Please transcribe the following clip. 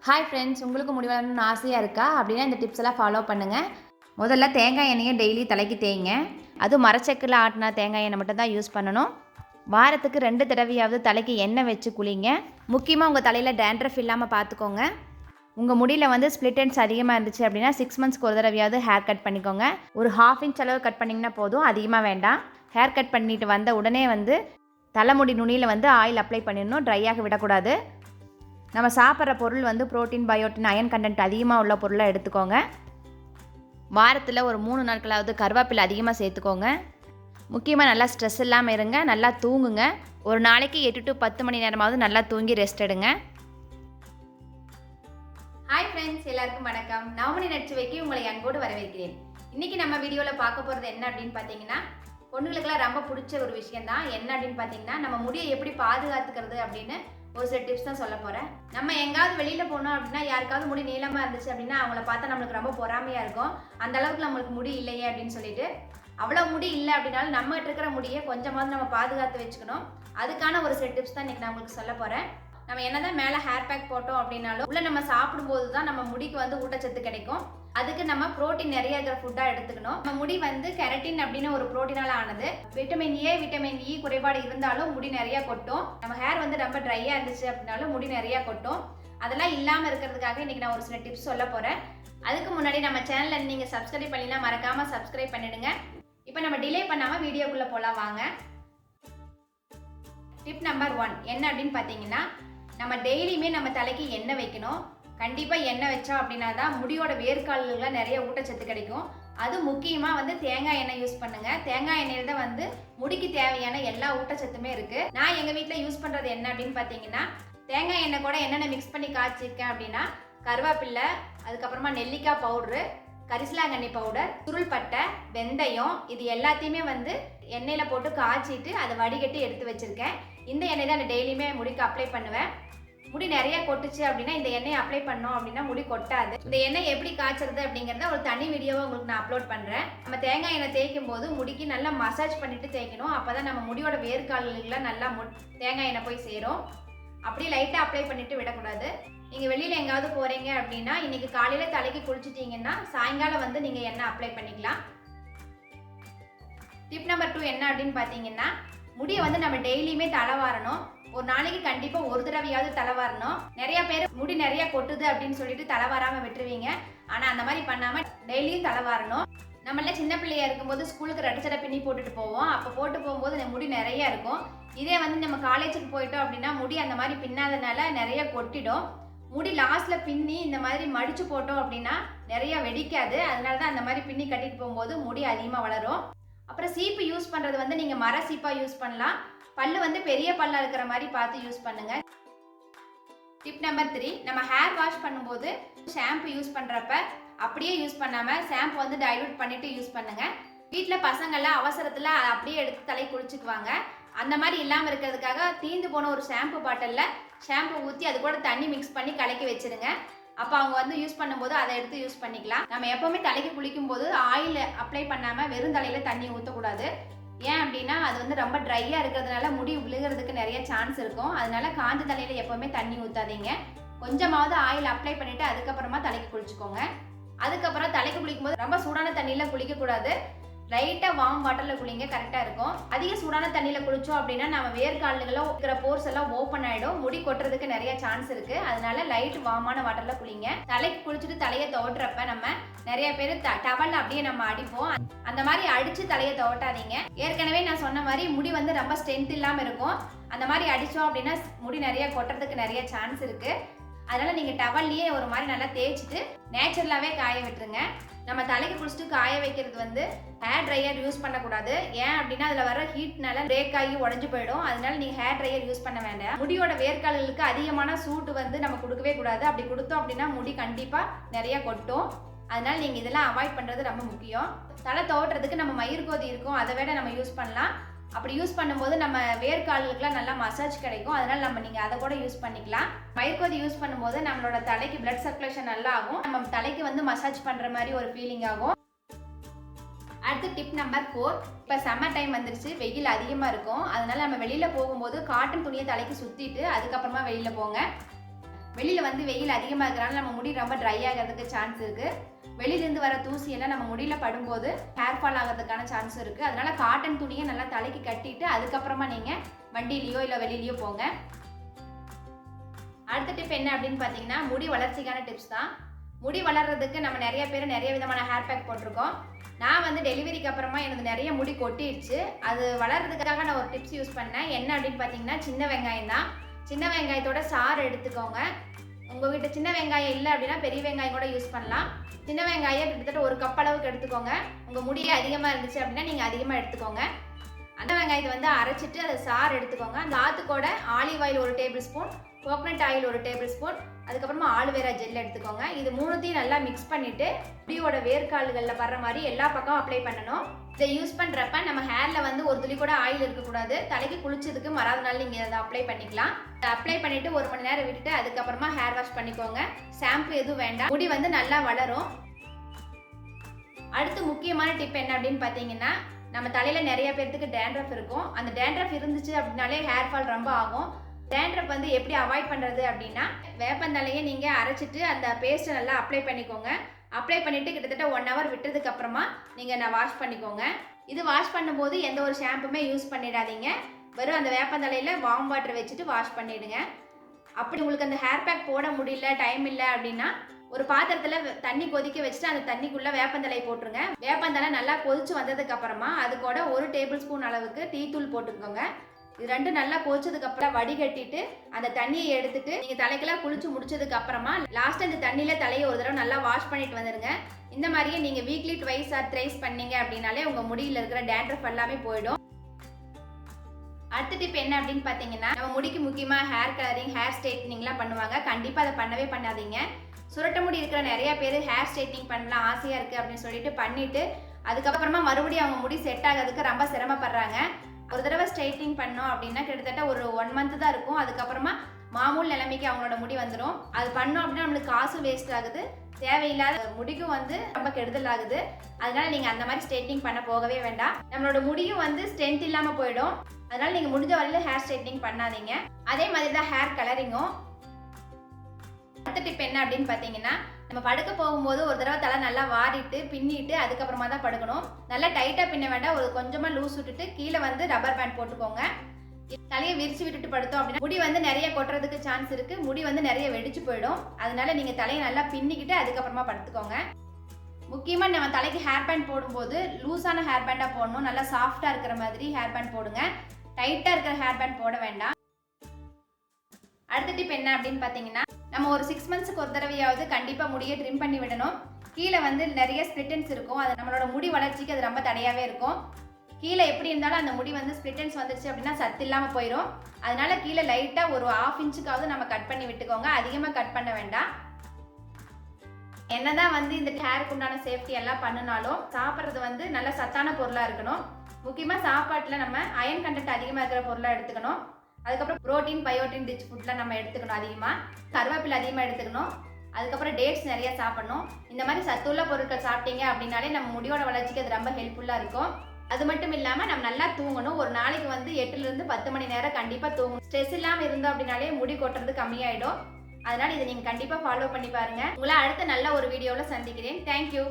Hi friends, உங்களுக்கு முடி வளரணும்னு ஆசையாக இருக்கா அப்படின்னா இந்த டிப்ஸ் எல்லாம் ஃபாலோ பண்ணுங்கள். முதல்ல தேங்காய் எண்ணெயை டெய்லி தலைக்கு தேய்ங்க. அதுவும் மரச்செக்கில் ஆட்டின தேங்காய் எண்ணெய் மட்டும் தான் யூஸ் பண்ணணும். வாரத்துக்கு 2 தடவையாவது தலைக்கு எண்ணெய் வச்சு குளிங்க. முக்கியமாக உங்கள் தலையில் டேண்ட்ரஃப் இல்லாமல் பார்த்துக்கோங்க. உங்கள் முடியில் ஸ்ப்ளிட் எண்ட்ஸ் அதிகமாக இருந்துச்சு அப்படின்னா 6 மந்த்ஸ்க்கு ஒரு தடவையாவது ஹேர் கட் பண்ணிக்கோங்க. ஒரு 1/2 இன்ச் அளவு கட் பண்ணிங்கன்னா போதும், அதிகமாக வேண்டாம். ஹேர் கட் பண்ணிட்டு வந்த உடனே தலைமுடி நுனியில் ஆயில் அப்ளை பண்ணிடணும். ட்ரையாக விடக்கூடாது. நம்ம சாப்பிட்ற பொருள் புரோட்டீன், பயோட்டின், அயன் கண்டென்ட் அதிகமாக உள்ள பொருளாக எடுத்துக்கோங்க. வாரத்தில் ஒரு 3 நாட்களாவது கருவேப்பிலை அதிகமாக சேர்த்துக்கோங்க. முக்கியமாக நல்லா ஸ்ட்ரெஸ் இல்லாமல் இருங்க. நல்லா தூங்குங்க. ஒரு நாளைக்கு 8 to 10 மணி நேரமாவது நல்லா தூங்கி ரெஸ்ட் எடுங்க. ஹாய் ஃப்ரெண்ட்ஸ், எல்லாருக்கும் வணக்கம். நவமணி நட்சுவைக்கு உங்களை அன்போடு வரவேற்கிறேன். இன்றைக்கி நம்ம வீடியோவில் பார்க்க போகிறது என்ன அப்படின்னு பார்த்தீங்கன்னா, பொண்ணுங்களுக்கெல்லாம் ரொம்ப பிடிச்ச ஒரு விஷயம் தான். என்ன அப்படின்னு பார்த்தீங்கன்னா, நம்ம முடியை எப்படி பாதுகாத்துக்கிறது அப்படின்னு ஒரு சில டிப்ஸ் தான் சொல்ல போகிறேன். நம்ம எங்காவது வெளியில் போனோம் அப்படின்னா யாருக்காவது முடி நீளமாக இருந்துச்சு அப்படின்னா அவங்கள பார்த்தா நம்மளுக்கு ரொம்ப பொறாமையாக இருக்கும். அந்த அளவுக்கு நம்மளுக்கு முடி இல்லையே அப்படின்னு சொல்லிட்டு. அவ்வளோ முடி இல்லை அப்படின்னாலும் நம்மகிட்ட இருக்கிற முடியை கொஞ்சமாவது நம்ம பாதுகாத்து வச்சுக்கணும். அதுக்கான ஒரு சில டிப்ஸ் தான் இன்றைக்கி நான் உங்களுக்கு சொல்ல போகிறேன். நம்ம என்னதான் மேலே ஹேர் பேக் போட்டோம் அப்படின்னாலும் உள்ள நம்ம சாப்பிடும்போது தான் நம்ம முடிக்கு ஊட்டச்சத்து கிடைக்கும். அதுக்கு நம்ம புரோட்டீன் நிறைய இருக்கிற ஃபுட்டாக எடுத்துக்கணும். நம்ம முடி கெரட்டின் அப்படின்னு ஒரு புரோட்டீனால ஆனது. விட்டமின் ஏ, விட்டமின் இ குறைபாடு இருந்தாலும் முடி நிறைய கொட்டும். நம்ம ஹேர் ரொம்ப ட்ரையாக இருந்துச்சு அப்படின்னாலும் முடி நிறைய கொட்டும். அதெல்லாம் இல்லாமல் இருக்கிறதுக்காக இன்னைக்கு நான் ஒரு சில டிப்ஸ் சொல்ல போகிறேன். அதுக்கு முன்னாடி நம்ம சேனலை நீங்கள் சப்ஸ்கிரைப் பண்ணினா மறக்காமல் சப்ஸ்கிரைப் பண்ணிடுங்க. இப்போ நம்ம டிலே பண்ணாமல் வீடியோக்குள்ளே போகலாம் வாங்க. டிப் நம்பர் 1 என்ன அப்படின்னு பார்த்தீங்கன்னா, நம்ம டெய்லியுமே நம்ம தலைக்கு எண்ணெய் வைக்கணும். கண்டிப்பாக எண்ணெய் வச்சோம் அப்படின்னா தான் முடியோட வேர்க்கால்களில் நிறைய ஊட்டச்சத்து கிடைக்கும். அது முக்கியமாக தேங்காய் எண்ணெய் யூஸ் பண்ணுங்கள். தேங்காய் எண்ணெயில் தான் முடிக்கு தேவையான எல்லா ஊட்டச்சத்துமே இருக்குது. நான் எங்கள் வீட்டில் யூஸ் பண்ணுறது என்ன அப்படின்னு பார்த்தீங்கன்னா, தேங்காய் எண்ணெய் கூட என்னென்ன மிக்ஸ் பண்ணி காய்ச்சிருக்கேன் அப்படின்னா, கருவேப்பிலை, அதுக்கப்புறமா நெல்லிக்காய் பவுட்ரு, கரிசலாங்கண்ணி பவுடர், சுருள்பட்டை, வெந்தயம், இது எல்லாத்தையுமே எண்ணெயில் போட்டு காய்ச்சிட்டு அதை வடிகட்டி எடுத்து வச்சுருக்கேன். இந்த எண்ணெய் தான் நான் டெய்லியுமே முடிக்கு அப்ளை பண்ணுவேன். முடி நிறைய கொட்டுச்சு அப்படின்னா இந்த எண்ணெயை அப்ளை பண்ணோம் அப்படின்னா முடி கொட்டாது. இந்த எண்ணெய் எப்படி காய்ச்சறது அப்படிங்கிறத ஒரு தனி வீடியோவை உங்களுக்கு நான் அப்லோட் பண்ணுறேன். நம்ம தேங்காய் எண்ணெய் தேய்க்கும் போது முடிக்கு நல்லா மசாஜ் பண்ணிட்டு தேய்க்கணும். அப்போ தான் நம்ம முடியோட வேர்க்கால்களில் நல்லா தேங்காய் எண்ணெய் போய் சேரும். அப்படியே லைட்டாக அப்ளை பண்ணிட்டு விடக்கூடாது. நீங்கள் வெளியில் எங்காவது போகிறீங்க அப்படின்னா இன்னைக்கு காலையில் தலைக்கு குளிச்சிட்டிங்கன்னா சாயங்காலம் நீங்கள் எண்ணெய் அப்ளை பண்ணிக்கலாம். டிப் நம்பர் 2 என்ன அப்படின்னு பார்த்தீங்கன்னா, முடியை நம்ம டெய்லியுமே தலை வாரணும். ஒரு நாளைக்கு கண்டிப்பாக ஒரு தடவையாவது தலை வாரணும். நிறைய பேர் முடி நிறைய கொட்டுது அப்படின்னு சொல்லிட்டு தலை வாராமல் விட்டுருவீங்க. ஆனால் அந்த மாதிரி பண்ணாமல் டெய்லியும் தலை வாரணும். நம்மள சின்ன பிள்ளையா இருக்கும்போது ஸ்கூலுக்கு ரெட்டை சடை பின்னி போட்டுட்டு போவோம். அப்போ போட்டு போகும்போது முடி நிறைய இருக்கும். இதே நம்ம காலேஜுக்கு போயிட்டோம் அப்படின்னா முடி அந்த மாதிரி பின்னாதனால நிறைய கொட்டிடும். முடி லாஸ்ட்டில் பின்னி இந்த மாதிரி மடித்து போட்டோம் அப்படின்னா நிறைய வெடிக்காது. அதனால தான் அந்த மாதிரி பின்னி கட்டிட்டு போகும்போது முடி அதிகமாக வளரும். அப்புறம் சீப்பு யூஸ் பண்ணுறது நீங்கள் மர சீப்பாக யூஸ் பண்ணலாம். பல்லு பெரிய பல்லாக இருக்கிற மாதிரி பார்த்து யூஸ் பண்ணுங்க. டிப் நம்பர் 3, நம்ம ஹேர் வாஷ் பண்ணும்போது ஷாம்பு யூஸ் பண்ணுறப்ப அப்படியே யூஸ் பண்ணாமல் ஷாம்பு டைலூட் பண்ணிவிட்டு யூஸ் பண்ணுங்க. வீட்டில் பசங்கள்லாம் அவசரத்தில் அதை அப்படியே எடுத்து தலை குளிச்சுக்குவாங்க. அந்த மாதிரி இல்லாமல் இருக்கிறதுக்காக தீந்து போன ஒரு ஷாம்பு பாட்டிலில் ஷாம்பு ஊற்றி அது கூட தண்ணி மிக்ஸ் பண்ணி கலக்கி வச்சுருங்க. அப்போ அவங்க யூஸ் பண்ணும்போது அதை எடுத்து யூஸ் பண்ணிக்கலாம். நம்ம எப்போவுமே தலைக்கு குளிக்கும் போது ஆயில் அப்ளை பண்ணாமல் வெறும் தலையில் தண்ணி ஊற்றக்கூடாது. ஏன் அப்படின்னா அது ரொம்ப ட்ரையாக இருக்கிறதுனால முடி விழுகிறதுக்கு நிறைய சான்ஸ் இருக்கும். அதனால காஞ்ச தலையில் எப்போவுமே தண்ணி ஊற்றாதீங்க. கொஞ்சமாவது ஆயில் அப்ளை பண்ணிவிட்டு அதுக்கப்புறமா தலைக்கு குளிச்சுக்கோங்க. அதுக்கப்புறம் தலைக்கு குளிக்கும்போது ரொம்ப சூடான தண்ணியில் குளிக்கக்கூடாது. லைட்டாக வார்ம் வாட்டரில் குளிங்க, கரெக்டாக இருக்கும். அதிக சூடான தண்ணியில் குளித்தோம் அப்படின்னா நம்ம வேர்க்கால்களோ இருக்கிற போர்ஸ் எல்லாம் ஓப்பன் ஆகிடும். முடி கொட்டுறதுக்கு நிறைய சான்ஸ் இருக்குது. அதனால லைட் வார்மான வாட்டரில் குளிங்க. தலைக்கு குளிச்சுட்டு தலையை துவட்டுறப்ப நம்ம நிறைய பேர் டவலில் அப்படியே நம்ம அடிப்போம். அந்த மாதிரி அடித்து தலையை துவட்டாதீங்க. ஏற்கனவே நான் சொன்ன மாதிரி முடி ரொம்ப ஸ்ட்ரென்த் இல்லாமல் இருக்கும். அந்த மாதிரி அடித்தோம் அப்படின்னா முடி நிறைய கொட்டுறதுக்கு நிறைய சான்ஸ் இருக்குது. அதனால் நீங்கள் டவல்லையே ஒரு மாதிரி நல்லா தேய்ச்சிட்டு நேச்சுரலாகவே காய விட்டுருங்க. நம்ம தலைக்கு குளிச்சுட்டு காய வைக்கிறது ஹேர் ட்ரையர் யூஸ் பண்ணக்கூடாது. ஏன் அப்படின்னா அதில் வர ஹீட்னால பிரேக் ஆகி உடஞ்சி போயிடும். அதனால நீங்கள் ஹேர் ட்ரையர் யூஸ் பண்ண வேண்டாம். முடியோட வேர்க்கால்களுக்கு அதிகமான சூட்டு நம்ம கொடுக்கவே கூடாது. அப்படி கொடுத்தோம் அப்படின்னா முடி கண்டிப்பாக நிறைய கொட்டும். அதனால நீங்கள் இதெல்லாம் அவாய்ட் பண்ணுறது ரொம்ப முக்கியம். தலை துவட்டுறதுக்கு நம்ம மயிர்கோதி இருக்கும், அதை விட நம்ம யூஸ் பண்ணலாம். அப்படி யூஸ் பண்ணும்போது நம்ம வேர்க்கால்களுக்குலாம் நல்லா மசாஜ் கிடைக்கும். அதனால் நீங்கள் அதை கூட யூஸ் பண்ணிக்கலாம். மயிர்கோதி யூஸ் பண்ணும்போது நம்மளோட தலைக்கு பிளட் சர்க்குலேஷன் நல்லா ஆகும். நம்ம தலைக்கு மசாஜ் பண்ணுற மாதிரி ஒரு ஃபீலிங் ஆகும். அடுத்து டிப் நம்பர் 4, இப்போ சம்மர் டைம் வந்துருச்சு, வெயில் அதிகமாக இருக்கும். அதனால் நம்ம வெளியில் போகும்போது காட்டன் துணியை தலைக்கு சுற்றிட்டு அதுக்கப்புறமா வெளியில் போங்க. வெளியில் வந்து வெயில் அதிகமாக இருக்கிறனால நம்ம முடி ரொம்ப ட்ரை ஆகிறதுக்கு சான்ஸ் இருக்குது. வெளியிலேருந்து வர தூசி எல்லாம் நம்ம முடியில் படும்போது ஹேர் ஃபால் ஆகிறதுக்கான சான்ஸ் இருக்குது. அதனால காட்டன் துணியை நல்லா தலைக்கு கட்டிட்டு அதுக்கப்புறமா நீங்கள் வண்டியிலையோ இல்லை வெளியிலையோ போங்க. அடுத்த டிப் என்ன அப்படின்னு பார்த்தீங்கன்னா முடி வளர்ச்சிக்கான டிப்ஸ் தான். முடி வளர்றதுக்கு நம்ம நிறைய பேர் நிறைய விதமான ஹேர் பேக் போட்டிருக்கோம். நான் வந்து டெலிவரிக்கு அப்புறமா எனக்கு நிறைய முடி கொட்டிடுச்சு. அது வளர்றதுக்காக நான் ஒரு டிப்ஸ் யூஸ் பண்ணேன். என்ன அப்படின்னு பார்த்தீங்கன்னா சின்ன வெங்காயம் தான். சின்ன வெங்காயத்தோட சாறு எடுத்துக்கோங்க. உங்கள் வீட்டு சின்ன வெங்காயம் இல்லை அப்படின்னா பெரிய வெங்காயம் கூட யூஸ் பண்ணலாம். சின்ன வெங்காயம் கிட்டத்தட்ட ஒரு கப் அளவுக்கு எடுத்துக்கோங்க. உங்கள் முடியே அதிகமாக இருந்துச்சு அப்படின்னா நீங்கள் அதிகமாக எடுத்துக்கோங்க. அந்த வெங்காயத்தை வந்து அரைச்சிட்டு அதை சாறு எடுத்துக்கோங்க. அந்த ஆற்றுக்கூட olive oil 1 tablespoon, coconut oil 1 tablespoon, அதுக்கப்புறமா ஆலுவேரா ஜெல் எடுத்துக்கோங்க. இது மூணுத்தையும் நல்லா மிக்ஸ் பண்ணிவிட்டு முடியோட வேர்க்கால்களில் வர்ற மாதிரி எல்லா பக்கமும் அப்ளை பண்ணணும். இதை யூஸ் பண்ணுறப்ப நம்ம ஹேரில் வந்து ஒரு துளி கூட ஆயில் இருக்கக்கூடாது. தலைக்கு குளிச்சதுக்கு மறாத நாள் நீங்கள் அதை அப்ளை பண்ணிக்கலாம். அப்ளை பண்ணிவிட்டு 1 மணி நேரம் விட்டுட்டு அதுக்கப்புறமா ஹேர் வாஷ் பண்ணிக்கோங்க. ஷாம்பு எதுவும் வேண்டாம். முடி வந்து நல்லா வளரும். அடுத்து முக்கியமான டிப் என்ன அப்படின்னு பார்த்தீங்கன்னா நம்ம தலையில் நிறைய பேர்த்துக்கு டேண்ட்ரஃப் இருக்கும். அந்த டேண்ட்ரஃப் இருந்துச்சு அப்படின்னாலே ஹேர் ஃபால் ரொம்ப ஆகும். டேண்ட்ரஃப் வந்து எப்படி அவாய்ட் பண்ணுறது அப்படின்னா வேப்பந்தலையை நீங்கள் அரைச்சிட்டு அந்த பேஸ்ட்டை நல்லா அப்ளை பண்ணிக்கோங்க. அப்ளை பண்ணிவிட்டு கிட்டத்தட்ட 1 ஹவர் விட்டதுக்கு அப்புறமா நீங்கள் வாஷ் பண்ணிக்கோங்க. இது வாஷ் பண்ணும்போது எந்த ஒரு ஷாம்புமே யூஸ் பண்ணிடாதீங்க. வெறும் அந்த வேப்பந்தலையில் வார்ம் வாட்டர் வச்சுட்டு வாஷ் பண்ணிவிடுங்க. அப்படி உங்களுக்கு அந்த ஹேர் பேக் போட முடியல, டைம் இல்லை அப்படின்னா ஒரு பாத்திரத்தில் தண்ணி கொதிக்க வச்சுட்டு அந்த தண்ணிக்குள்ளே வேப்பந்தலை போட்டுருங்க. வேப்பந்தலை நல்லா கொதிச்சு வந்ததுக்கு அப்புறமா அது கூட 1 டேபிள் ஸ்பூன் அளவுக்கு டீத்தூள் போட்டுக்கோங்க. இது ரெண்டும் நல்லா கொதிச்சதுக்கு அப்புறம் வடிகட்டிட்டு அந்த தண்ணியை எடுத்துட்டு நீங்கள் தலைக்கெல்லாம் குளிச்சு முடிச்சதுக்கு அப்புறமா லாஸ்ட் அந்த தண்ணியில் தலையை ஒரு தடவை நல்லா வாஷ் பண்ணிட்டு வந்துடுங்க. இந்த மாதிரியே நீங்கள் வீக்லி ட்வைஸ் ஆர் த்ரைஸ் பண்ணீங்க அப்படின்னாலே உங்கள் முடியில் இருக்கிற டேண்ட்ரஃப் எல்லாமே போயிடும். அடுத்த டிப் என்ன அப்படின்னு பார்த்தீங்கன்னா நம்ம முடிக்கு முக்கியமாக ஹேர் கலரிங், ஹேர் ஸ்ட்ரைட்னிங்லாம் பண்ணுவாங்க. கண்டிப்பாக அதை பண்ணவே பண்ணாதீங்க. சுரட்ட முடி இருக்கிற நிறைய பேர் ஹேர் ஸ்ட்ரைட்னிங் பண்ணலாம் ஆசையாக இருக்குது அப்படின்னு சொல்லிட்டு பண்ணிவிட்டு அதுக்கப்புறமா மறுபடியும் அவங்க முடி செட் ஆகிறதுக்கு ரொம்ப சிரமப்படுறாங்க. ஒரு தடவை ஸ்ட்ரைட்னிங் பண்ணோம் அப்படின்னா கிட்டத்தட்ட ஒரு 1 மந்த் தான் இருக்கும். அதுக்கப்புறமா மாமூல் நிலைமைக்கு அவங்களோட முடி வந்துடும். அது பண்ணோம் அப்படின்னா நம்மளுக்கு காசு வேஸ்ட் ஆகுது, தேவையில்லாத முடிக்கும் வந்து ரொம்ப கெடுதல் ஆகுது. அதனால நீங்கள் அந்த மாதிரி ஸ்ட்ரைட்னிங் பண்ண போகவே வேண்டாம். நம்மளோட முடியும் வந்து ஸ்ட்ரென்த் இல்லாமல் போயிடும். அதனால நீங்கள் முடிஞ்ச வரையில் ஹேர் ஸ்ட்ரைட்னிங் பண்ணாதீங்க. அதே மாதிரி தான் ஹேர் கலரிங்கும். அடுத்த டிப் என்ன அப்படின்னு பார்த்தீங்கன்னா நம்ம படுக்க போகும்போது ஒரு தடவை தலை நல்லா வாரிட்டு பின்னிட்டு அதுக்கப்புறமா தான் படுக்கணும். நல்லா டைட்டாக பின்ன வேண்டாம். ஒரு கொஞ்சமாக லூஸ் விட்டுட்டு கீழே வந்து ரப்பர் பேண்ட் போட்டுக்கோங்க. தலையை விரிச்சு விட்டுட்டு படுத்தோம் அப்படின்னா முடி வந்து நிறைய கொட்டுறதுக்கு சான்ஸ் இருக்குது. முடி வந்து நிறைய வெடிச்சு போயிடும். அதனால நீங்கள் தலையை நல்லா பின்னிக்கிட்டு அதுக்கப்புறமா படுத்துக்கோங்க. முக்கியமாக நம்ம தலைக்கு ஹேர் பேண்ட் போடும்போது லூஸான ஹேர் பேண்டாக போடணும். நல்லா சாஃப்டாக இருக்கிற மாதிரி ஹேர் பேண்ட் போடுங்க. டைட்டாக இருக்கிற ஹேர் பேண்ட் போட வேண்டாம். அடுத்த டிப் என்ன அப்படின்னு பார்த்தீங்கன்னா நம்ம ஒரு 6 மந்த்ஸ்க்கு ஒரு தடவையாவது கண்டிப்பாக முடியை ட்ரிம் பண்ணி விடணும். கீழே வந்து நிறைய ஸ்பிளிட்டன்ஸ் இருக்கும். அது நம்மளோட முடி வளர்ச்சிக்கு அது ரொம்ப தடையாகவே இருக்கும். கீழே எப்படி இருந்தாலும் அந்த முடி வந்து ஸ்பிளிட்டன்ஸ் வந்துருச்சு அப்படின்னா சத்து இல்லாமல் போயிடும். அதனால கீழே லைட்டாக ஒரு 1/2 இன்ச்சுக்காவது நம்ம கட் பண்ணி விட்டுக்கோங்க. அதிகமாக கட் பண்ண வேண்டாம். என்னதான் வந்து இந்த ஹேருக்கு உண்டான சேஃப்டி எல்லாம் பண்ணினாலும் சாப்பிட்றது வந்து நல்ல சத்தான பொருளாக இருக்கணும். முக்கியமாக சாப்பாட்டில் நம்ம அயன் கண்டென்ட் அதிகமாக இருக்கிற பொருளாக எடுத்துக்கணும். அதுக்கப்புறம் ப்ரோட்டீன், பயோட்டின் ரிச் ஃபுட்லாம் நம்ம எடுத்துக்கணும். அதிகமாக கருவேப்பிலை அதிகமாக எடுத்துக்கணும். அதுக்கப்புறம் டேட்ஸ் நிறைய சாப்பிடணும். இந்த மாதிரி சத்துள்ள பொருட்கள் சாப்பிட்டீங்க அப்படின்னாலே நம்ம முடியோட வளர்ச்சிக்கு அது ரொம்ப ஹெல்ப்ஃபுல்லாக இருக்கும். அது மட்டும் இல்லாமல் நம்ம நல்லா தூங்கணும். ஒரு நாளைக்கு வந்து 8லிருந்து 10 மணி நேரம் கண்டிப்பாக தூங்கணும். ஸ்ட்ரெஸ் இல்லாமல் இருந்தோம் அப்படின்னாலே முடி கொட்டுறது கம்மியாயிடும். அதனால் இதை நீங்கள் கண்டிப்பாக ஃபாலோ பண்ணி பாருங்கள். உங்களை அடுத்த நல்ல ஒரு வீடியோவில் சந்திக்கிறேன். தேங்க்யூ.